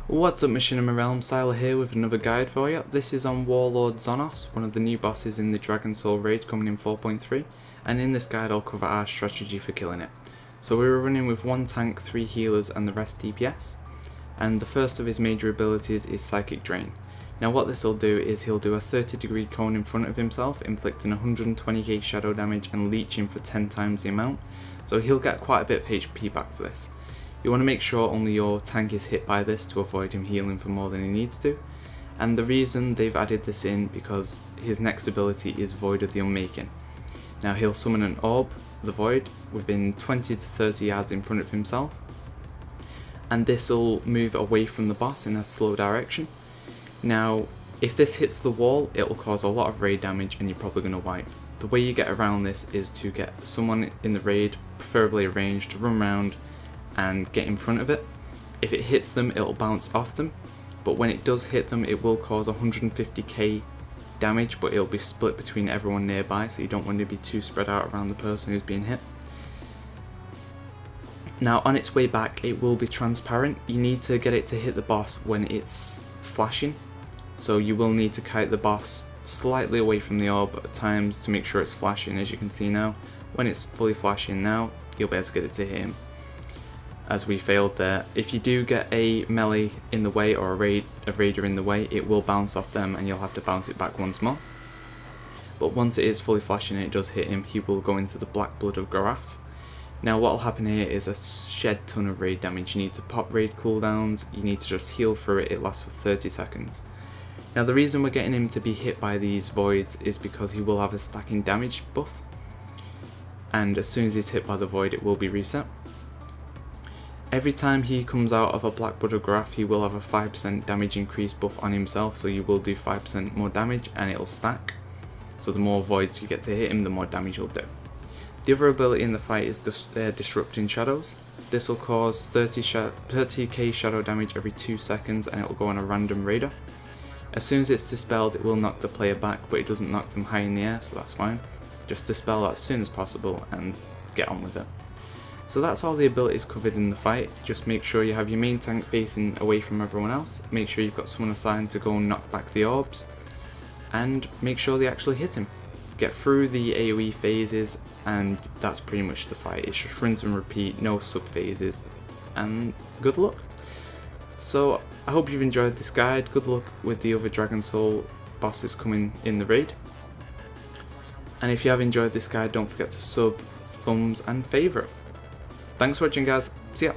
What's up Machinima Realm, Syiler here with another guide for you. This is on Warlord Zon'ozz, one of the new bosses in the Dragon Soul raid coming in 4.3, and in this guide I'll cover our strategy for killing it. So we were running with 1 tank, 3 healers and the rest DPS, and the first of his major abilities is Psychic Drain. Now what this will do is he'll do a 30-degree cone in front of himself, inflicting 120k shadow damage and leeching for 10 times the amount, so he'll get quite a bit of HP back for this. You want to make sure only your tank is hit by this to avoid him healing for more than he needs to, and the reason they've added this in because his next ability is Void of the Unmaking. Now he'll summon an orb, the Void, within 20 to 30 yards in front of himself, and this will move away from the boss in a slow direction. Now if this hits the wall it will cause a lot of raid damage and you're probably going to wipe. The way you get around this is to get someone in the raid, preferably ranged, to run around and get in front of it. If it hits them it'll bounce off them, but when it does hit them it will cause 150k damage, but it'll be split between everyone nearby, so you don't want to be too spread out around the person who's being hit. Now on its way back it will be transparent. You need to get it to hit the boss when it's flashing, so you will need to kite the boss slightly away from the orb at times to make sure it's flashing. As you can see now, when it's fully flashing now you'll be able to get it to hit him, as we failed there. If you do get a melee in the way or a raider in the way, it will bounce off them and you'll have to bounce it back once more. But once it is fully flashing and it does hit him, he will go into the Black Blood of Garaf. Now what will happen here is a shed ton of raid damage. You need to pop raid cooldowns, you need to just heal through it, it lasts for 30 seconds. Now the reason we're getting him to be hit by these voids is because he will have a stacking damage buff, and as soon as he's hit by the void it will be reset. Every time he comes out of a Black Blood of Garaf he will have a 5% damage increase buff on himself, so you will do 5% more damage and it'll stack. So the more voids you get to hit him, the more damage you'll do. The other ability in the fight is Disrupting Shadows. This will cause 30k shadow damage every 2 seconds and it will go on a random raider. As soon as it's dispelled it will knock the player back, but it doesn't knock them high in the air, so that's fine. Just dispel that as soon as possible and get on with it. So that's all the abilities covered in the fight. Just make sure you have your main tank facing away from everyone else, make sure you've got someone assigned to go and knock back the orbs, and make sure they actually hit him. Get through the AoE phases and that's pretty much the fight. It's just rinse and repeat, no sub phases, and good luck. So I hope you've enjoyed this guide. Good luck with the other Dragon Soul bosses coming in the raid. And if you have enjoyed this guide, don't forget to sub, thumbs and favourite. Thanks for watching guys, see ya!